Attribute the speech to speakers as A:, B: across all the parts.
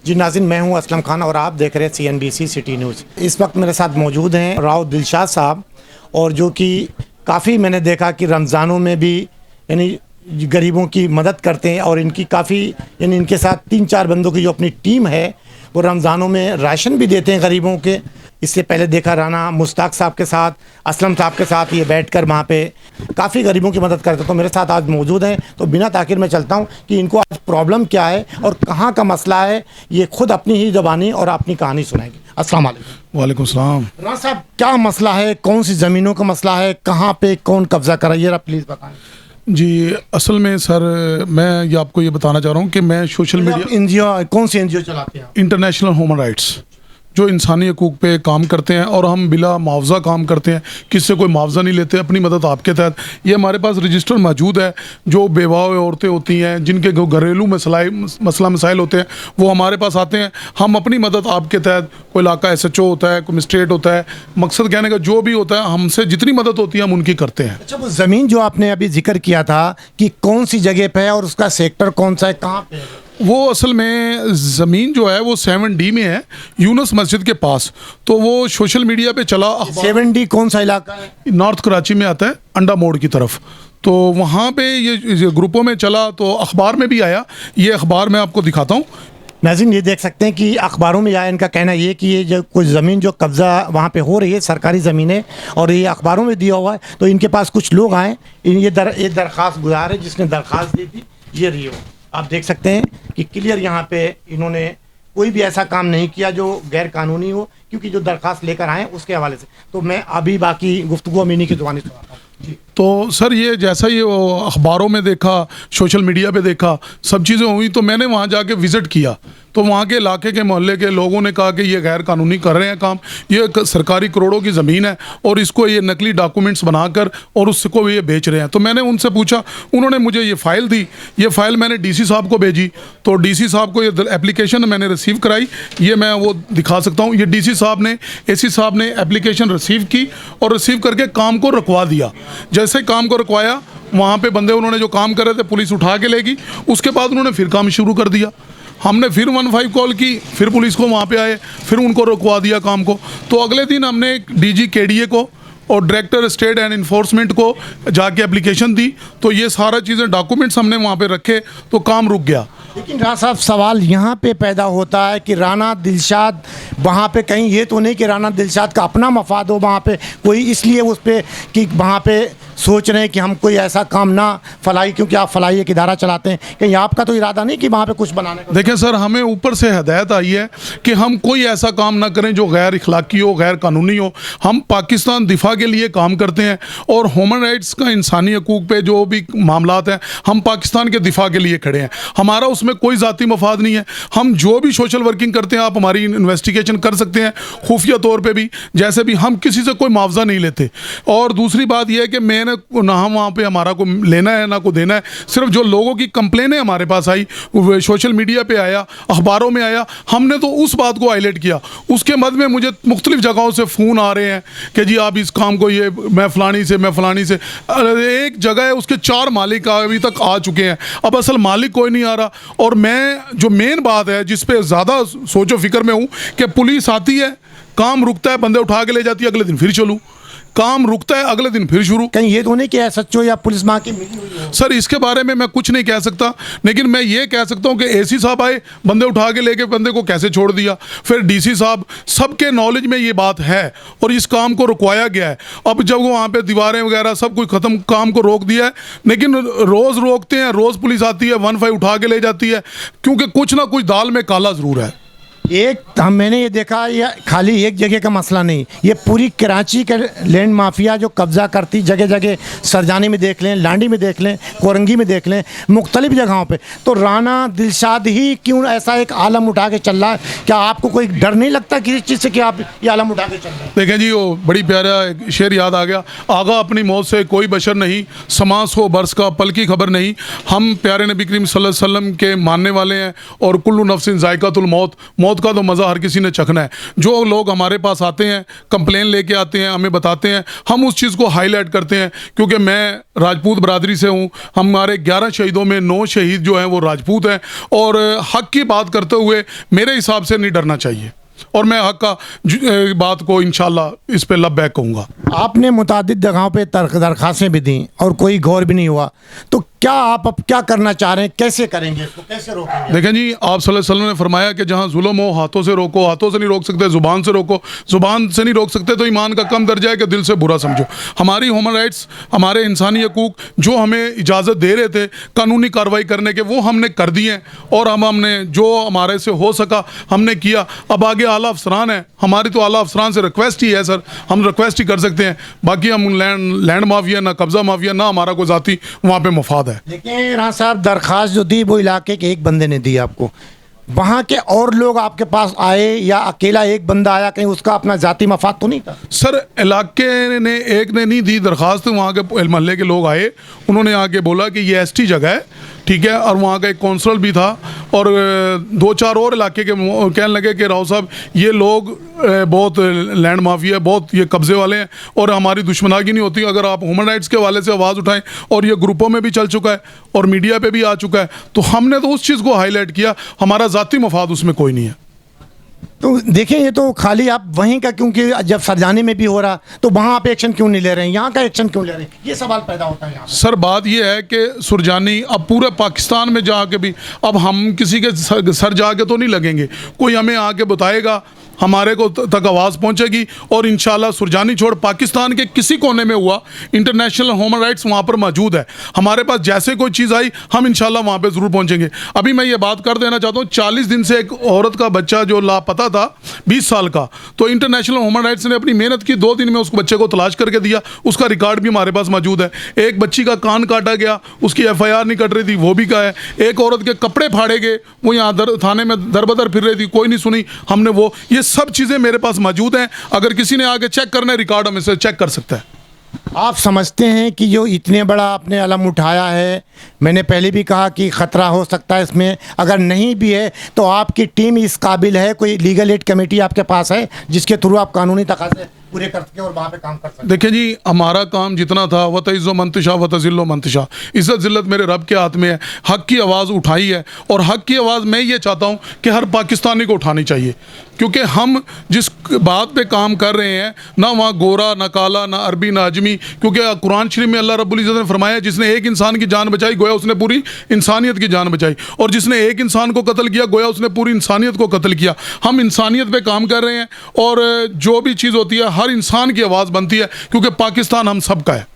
A: जी नाज़रीन, मैं हूं असलम खान और आप देख रहे हैं CNBC सिटी न्यूज़। इस वक्त मेरे साथ मौजूद हैं राव दिलशाद साहब, और जो कि काफ़ी मैंने देखा कि रमज़ानों में भी यानी गरीबों की मदद करते हैं, और इनकी काफ़ी यानी इनके साथ 3-4 बंदों की जो अपनी टीम है वो रमज़ानों में राशन भी देते हैं गरीबों के। इससे पहले देखा राना मुश्ताक साहब के साथ, असलम साहब के साथ ये बैठकर वहाँ पे काफ़ी गरीबों की मदद करते। तो मेरे साथ आज मौजूद हैं, तो बिना ताख़ीर में चलता हूँ कि इनको आज प्रॉब्लम क्या है और कहाँ का मसला है, ये खुद अपनी ही ज़बानी और अपनी कहानी सुनाएंगे। अस्सलाम वालेकुम।
B: वालेकुम सलाम।
A: राना साहब, क्या मसला है, कौन सी ज़मीनों का मसला है, कहाँ पे कौन कब्ज़ा कराइए, आप प्लीज़ बताएँ।
B: जी असल में सर मैं ये आपको ये बताना चाह रहा हूँ कि मैं सोशल मीडिया
A: NGO, कौन सी NGO चलाते हैं आप?
B: इंटरनेशनल ह्यूमन राइट्स, जो इंसानी हकूक़ पे काम करते हैं, और हम बिला मुआवजा काम करते हैं, किससे कोई मुआवजा नहीं लेते, अपनी मदद आपके तहत। ये हमारे पास रजिस्टर मौजूद है। जो बेवा औरतें होती हैं, जिनके घरेलू मसला मसाइल होते हैं, वो हमारे पास आते हैं। हम अपनी मदद आपके तहत, कोई इलाका SHO होता है, कोई मजिस्ट्रेट होता है, मकसद कहने का जो भी होता है, हमसे जितनी मदद होती है हम उनकी करते हैं।
A: अच्छा, वो ज़मीन जो आपने अभी जिक्र किया था कि कौन सी जगह पे है और उसका सेक्टर कौन सा है, कहाँ पे है?
B: वो असल में ज़मीन जो है वो 7D में है, यूनुस मस्जिद के पास। तो वो सोशल मीडिया पे चला।
A: 7D कौन सा इलाका है?
B: नॉर्थ कराची में आता है, अंडा मोड़ की तरफ। तो वहाँ पे ये ग्रुपों में चला, तो अखबार में भी आया। ये अखबार मैं आपको दिखाता हूँ।
A: नाज़रीन, ये देख सकते हैं कि अखबारों में आया। इनका कहना ये कि ये जो कुछ ज़मीन जो कब्ज़ा वहाँ पे हो रही है, सरकारी ज़मीन है, और ये अखबारों में दिया हुआ है। तो इनके पास कुछ लोग आए, ये दरख्वास्त गुजार है जिसने दरख्वास्त दी थी, ये रही हो। आप देख सकते हैं कि क्लियर यहाँ पे इन्होंने कोई भी ऐसा काम नहीं किया जो गैर कानूनी हो, क्योंकि जो दरख्वास्त लेकर आए उसके हवाले से। तो मैं अभी बाकी गुफ्तगू अमीनी की ज़ुबानी सुनाता हूँ जी।
B: तो सर ये जैसा ये अखबारों में देखा, सोशल मीडिया पे देखा, सब चीज़ें हुई, तो मैंने वहाँ जाके विज़िट किया। तो वहाँ के इलाके के मोहल्ले के लोगों ने कहा कि ये गैर कानूनी कर रहे हैं काम, ये सरकारी करोड़ों की ज़मीन है और इसको ये नकली डॉक्यूमेंट्स बनाकर और उसको ये बेच रहे हैं। तो मैंने उनसे पूछा, उन्होंने मुझे ये फ़ाइल दी। ये फ़ाइल मैंने DC साहब को भेजी, तो DC साहब को ये एप्लीकेशन मैंने रिसीव कराई। ये मैं वो दिखा सकता हूँ। ये DC साहब ने, AC साहब ने एप्लीकेशन रिसीव की और रिसीव करके काम को रुकवा दिया। जैसे काम को रुकवाया, वहाँ पे बंदे उन्होंने जो काम कर रहे थे पुलिस उठा के लेगी। उसके बाद उन्होंने फिर काम शुरू कर दिया। हमने फिर 15 कॉल की, फिर पुलिस को वहाँ पे आए, फिर उनको रुकवा दिया काम को। तो अगले दिन हमने DG KDA को और डायरेक्टर स्टेट एंड इन्फोर्समेंट को जाके एप्लीकेशन दी। तो ये सारा चीज़ें डॉक्यूमेंट्स हमने वहाँ पे रखे, तो काम रुक गया।
A: लेकिन राना साहब, सवाल यहाँ पे पैदा होता है कि राना दिलशाद वहाँ पे कहीं ये तो नहीं कि राना दिलशाद का अपना मफाद हो वहाँ पे, कोई इसलिए उस पर कि वहाँ पे सोच रहे हैं कि हम कोई ऐसा काम ना फलाई, क्योंकि आप फलाई एक इदारा चलाते हैं, कहीं आपका तो इरादा नहीं कि वहाँ पे कुछ बनाने का?
B: देखें सर, हमें ऊपर से हदायत आई है कि हम कोई ऐसा काम ना करें जो गैर इखलाकी हो, गैर कानूनी हो। हम पाकिस्तान दिफा के लिए काम करते हैं, और ह्यूमन राइट्स का, इंसानी हकूक़ पे जो भी मामलात हैं, हम पाकिस्तान के दिफा के लिए खड़े हैं। हमारा उसमें कोई ज़ाती मफाद नहीं है। हम जो भी सोशल वर्किंग करते हैं, आप हमारी इन्वेस्टिगेशन कर सकते हैं खुफिया तौर पे भी, जैसे भी। हम किसी से कोई मुआवजा नहीं लेते। और दूसरी बात यह है कि मैंने ना हम वहाँ पे हमारा को लेना है ना को देना है। सिर्फ जो लोगों की कंप्लेनें हमारे पास आई, सोशल मीडिया पे आया, अखबारों में आया, हमने तो उस बात को हाईलाइट किया। उसके मद में मुझे मुख्तलिफ जगहों से फ़ोन आ रहे हैं कि जी आप इस काम को, ये मैं फ़लानी से एक जगह है उसके 4 मालिक अभी तक आ चुके हैं। अब असल मालिक कोई नहीं आ रहा। और मैं जो मेन बात है जिस पे ज़्यादा सोचो फिक्र में हूँ कि पुलिस आती है, काम रुकता है, बंदे उठा के ले जाती है, अगले दिन फिर चलूँ, काम रुकता है, अगले दिन फिर शुरू।
A: कहीं ये तो नहीं कि SHO या पुलिस वहाँ की मिली हुई है?
B: सर इसके बारे में मैं कुछ नहीं कह सकता, लेकिन मैं ये कह सकता हूँ कि AC साहब आए, बंदे उठा के लेके बंदे को कैसे छोड़ दिया। फिर DC साहब, सबके नॉलेज में ये बात है और इस काम को रुकवाया गया है। अब जब वहाँ पे दीवारें वगैरह सब कुछ ख़त्म, काम को रोक दिया है, लेकिन रोज़ रोकते हैं, रोज़ पुलिस आती है, 15 उठा के ले जाती है, क्योंकि कुछ ना कुछ दाल में काला ज़रूर है।
A: मैंने ये देखा, ये खाली एक जगह का मसला नहीं, ये पूरी कराची के लैंड माफिया जो कब्ज़ा करती, जगह जगह सरजानी में देख लें, लांडी में देख लें, कोरंगी में देख लें, मुख्तलिफ जगहों पे। तो राना दिलशाद ही क्यों ऐसा एक आलम उठा के चल रहा है? क्या आपको कोई डर नहीं लगता किसी चीज़ से कि आप ये आलम उठा के चल रहे हैं?
B: देखें जी, वो बड़ी प्यारा शेर याद आ गया, आगा अपनी मौत से कोई बशर नहीं, समास हो बरस का पल की खबर नहीं। हम प्यारे नबी करीम सल्लल्लाहु अलैहि वसल्लम के मानने वाले हैं, और कुल्लु नफ्सिन जायकातुल मौत, मौत मौत का तो मज़ा हर किसी ने चखना है। जो लोग हमारे पास आते हैं, कंप्लेन लेके आते हैं, हमें बताते हैं, हम उस चीज़ को हाईलाइट करते हैं। क्योंकि मैं राजपूत बरादरी से हूँ, हमारे 11 शहीदों में 9 शहीद जो हैं वो राजपूत हैं, और हक की बात करते हुए मेरे हिसाब से नहीं डरना चाहिए, और मैं हक का बात को इंशाल्लाह इस पे लब्बैक कहूँगा।
A: आपने मुतादिद जगहों पे दरखास्तें भी दी और कोई गौर भी नहीं हुआ, तो क्या आप अब क्या करना चाह रहे हैं, कैसे करेंगे इसको, कैसे रोकेंगे?
B: देखें जी, आप सल्लल्लाहु अलैहि वसल्लम ने फरमाया कि जहाँ जुल्म हो हाथों से रोको, हाथों से नहीं रोक सकते ज़ुबान से रोको, ज़ुबान से नहीं रोक सकते तो ईमान का कम दर्जा है कि दिल से बुरा समझो। हमारी ह्यूमन राइट्स, हमारे इंसानी हकूक जो हमें इजाज़त दे रहे थे कानूनी कार्रवाई करने के, वो हमने कर दिए हैं, और हमने जो हमारे से हो सका हमने किया। अब आगे आला अफसरान है, हमारी तो आला अफसरान से रिक्वेस्ट ही है सर, हम रिक्वेस्ट ही कर सकते हैं। बाकी हम लैंड माफिया ना कब्ज़ा माफिया ना हमारा कोई ज़ाती वहाँ पे मफाद है।
A: लेकिन राना साहब, दरख्वास्त जो दी वो इलाके के एक बंदे ने दी आपको, वहाँ के और लोग आपके पास आए या अकेला एक बंदा आया, कहीं उसका अपना जाती मफाद तो नहीं था?
B: सर इलाके ने एक ने नहीं दी दरख्वास्त, वहाँ के मोहल्ले के लोग आए, उन्होंने आके बोला कि ये एसटी जगह है, ठीक है, और वहाँ का एक कौंसल भी था, और 2-4 और इलाके के कहने लगे कि राव साहब ये लोग बहुत लैंड माफिया, बहुत ये कब्ज़े वाले हैं, और हमारी दुश्मनागी नहीं होती अगर आप ह्यूमन राइट्स के हवाले से आवाज़ उठाएं, और ये ग्रुपों में भी चल चुका है और मीडिया पे भी आ चुका है। तो हमने तो उस चीज़ को हाईलाइट किया, हमारा ज़ाती मफाद उसमें कोई नहीं है।
A: तो देखिए, ये तो खाली आप वहीं का, क्योंकि जब सरजानी में भी हो रहा तो वहाँ आप एक्शन क्यों नहीं ले रहे हैं, यहाँ का एक्शन क्यों ले रहे हैं, ये सवाल पैदा होता है यहाँ पे।
B: सर बात ये है कि सुरजानी अब पूरे पाकिस्तान में जाके भी, अब हम किसी के सर जाके तो नहीं लगेंगे, कोई हमें आके बताएगा, हमारे को तक आवाज़ पहुंचेगी, और इंशाल्लाह सुरजानी छोड़ पाकिस्तान के किसी कोने में हुआ, इंटरनेशनल ह्यूमन राइट्स वहाँ पर मौजूद है। हमारे पास जैसे कोई चीज़ आई हम इंशाल्लाह वहाँ पे ज़रूर पहुँचेंगे। अभी मैं ये बात कर देना चाहता हूँ, 40 दिन से एक औरत का बच्चा जो लापता था 20 साल का, तो इंटरनेशनल ह्यूमन राइट्स ने अपनी मेहनत की, 2 दिन में उस बच्चे को तलाश करके दिया, उसका रिकॉर्ड भी हमारे पास मौजूद है। एक बच्ची का कान काटा गया, उसकी FIR नहीं कट रही थी, वो भी का है। एक औरत के कपड़े फाड़े गए, वो यहाँ थाने में दर-बदर फिर रही थी, कोई नहीं सुनी, हमने वो, ये सब चीज़ें मेरे पास मौजूद हैं। अगर किसी ने आगे चेक करना है रिकॉर्ड में से चेक कर सकता है।
A: आप समझते हैं कि जो इतने बड़ा आपने अलम उठाया है, मैंने पहले भी कहा कि ख़तरा हो सकता है इसमें, अगर नहीं भी है तो आपकी टीम इस काबिल है, कोई लीगल एड कमेटी आपके पास है जिसके थ्रू आप कानूनी तकाज़े पूरे कर सकें और वहाँ पे काम कर सकें?
B: देखिए जी, हमारा काम जितना था, व तइज़्ज़ो मंतशा व तज़िल्लो मंतशा, इज़्ज़त ज़िल्लत मेरे रब के हाथ में है। हक़ की आवाज़ उठाई है, और हक़ की आवाज़ मैं ये चाहता हूँ कि हर पाकिस्तानी को उठानी चाहिए, क्योंकि हम जिस बात पे काम कर रहे हैं, ना वहाँ गोरा, ना काला, ना अरबी, ना अजमी, क्योंकि कुरान शरीफ में अल्लाह रब्बुल इज़्ज़त ने फरमाया, जिसने एक इंसान की जान बचाई गोया उसने पूरी इंसानियत की जान बचाई, और जिसने एक इंसान को कत्ल किया गोया उसने पूरी इंसानियत को कत्ल किया। हम इंसानियत पे काम कर रहे हैं, और जो भी चीज़ होती है हर इंसान की आवाज़ बनती है, क्योंकि पाकिस्तान हम सबका है।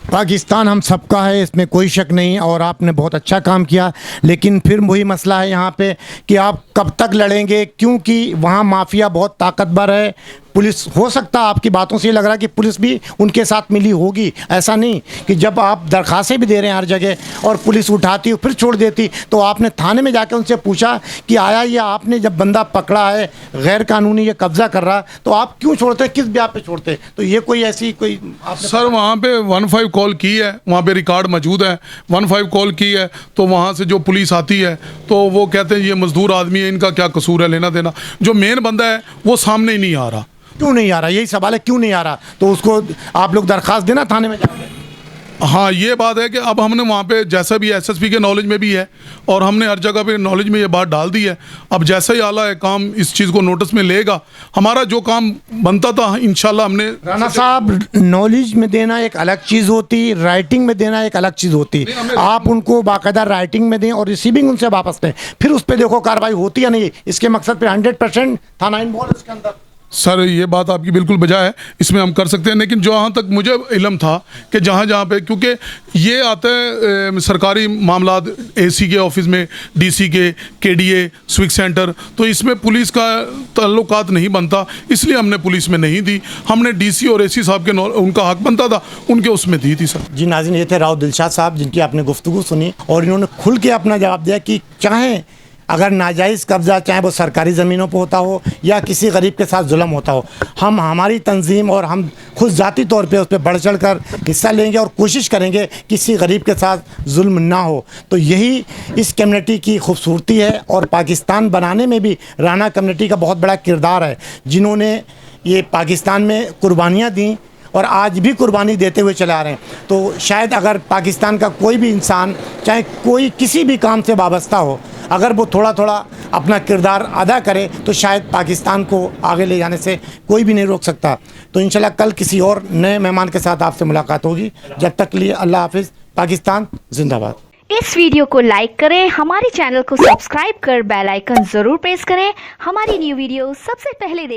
A: पाकिस्तान हम सबका है, इसमें कोई शक नहीं, और आपने बहुत अच्छा काम किया। लेकिन फिर वही मसला है यहाँ पे कि आप कब तक लड़ेंगे, क्योंकि वहाँ माफिया बहुत ताकतवर है। पुलिस, हो सकता है आपकी बातों से ये लग रहा है कि पुलिस भी उनके साथ मिली होगी, ऐसा नहीं कि जब आप दरखास्तें भी दे रहे हैं हर जगह और पुलिस उठाती फिर छोड़ देती, तो आपने थाने में जाकर उनसे पूछा कि आया ये आपने जब बंदा पकड़ा है गैर कानूनी ये कब्ज़ा कर रहा, तो आप क्यों छोड़ते हैं, किस ब्याह पे छोड़ते हैं? तो ये कोई ऐसी कोई आपने
B: सर वहाँ पे 15 कॉल की है, वहाँ पे रिकॉर्ड मौजूद है, 15 कॉल की है, तो वहाँ से जो पुलिस आती है तो वो कहते हैं ये मजदूर आदमी है, इनका क्या कसूर है, लेना देना। जो मेन बंदा है वो सामने ही नहीं आ रहा।
A: क्यों नहीं आ रहा, यही सवाल है, क्यों नहीं आ रहा? तो उसको आप लोग दरखास्त देना थाने में जाके।
B: हाँ, ये बात है कि अब हमने वहाँ पे जैसा भी SSP के नॉलेज में भी है, और हमने हर जगह पे नॉलेज में ये बात डाल दी है। अब जैसा ही आला है काम इस चीज़ को नोटिस में लेगा, हमारा जो काम बनता था इंशाल्लाह हमने।
A: राना साहब, नॉलेज में देना एक अलग चीज़ होती, राइटिंग में देना एक अलग चीज़ होती। आप उनको बाकायदा राइटिंग में दें और रिसीविंग उनसे वापस लें, फिर उस पर देखो कार्रवाई होती या नहीं। इसके मकसद पे 100% थाना इन्वॉल्व इसके अंदर।
B: सर ये बात आपकी बिल्कुल बजा है, इसमें हम कर सकते हैं, लेकिन जहाँ तक मुझे इल्म था कि जहाँ जहाँ पे, क्योंकि ये आता है सरकारी मामलात AC के ऑफिस में, DC के, KDA, स्विक सेंटर, तो इसमें पुलिस का ताल्लुकात नहीं बनता, इसलिए हमने पुलिस में नहीं दी। हमने DC और AC साहब के उनका हक बनता था, उनके उसमें दी थी। सर
A: जी नाज़रीन, ये थे राव दिलशाद साहब, जिनकी आपने गुफ्तगू सुनी और इन्होंने खुल के अपना जवाब दिया कि चाहे अगर नाजायज़ कब्ज़ा चाहे वो सरकारी ज़मीनों पर होता हो या किसी गरीब के साथ जुल्म होता हो, हम हमारी तंजीम और हम खुद ज़ाती तौर पे उस पर बढ़ चढ़ कर हिस्सा लेंगे और कोशिश करेंगे किसी गरीब के साथ जुल्म ना हो। तो यही इस कम्युनिटी की खूबसूरती है और पाकिस्तान बनाने में भी राना कम्युनिटी का बहुत बड़ा किरदार है, जिन्होंने ये पाकिस्तान में कुर्बानियाँ दी और आज भी कुर्बानी देते हुए चले आ रहे हैं। तो शायद अगर पाकिस्तान का कोई भी इंसान चाहे कोई किसी भी काम से वाबस्ता हो, अगर वो थोड़ा थोड़ा अपना किरदार अदा करे तो शायद पाकिस्तान को आगे ले जाने से कोई भी नहीं रोक सकता। तो इंशाल्लाह कल किसी और नए मेहमान के साथ आपसे मुलाकात होगी। जब तक के लिए अल्लाह हाफिज़। पाकिस्तान जिंदाबाद।
C: इस वीडियो को लाइक करें, हमारे चैनल को सब्सक्राइब कर बेल आइकन जरूर प्रेस करें, हमारी न्यू वीडियो सबसे पहले देखें।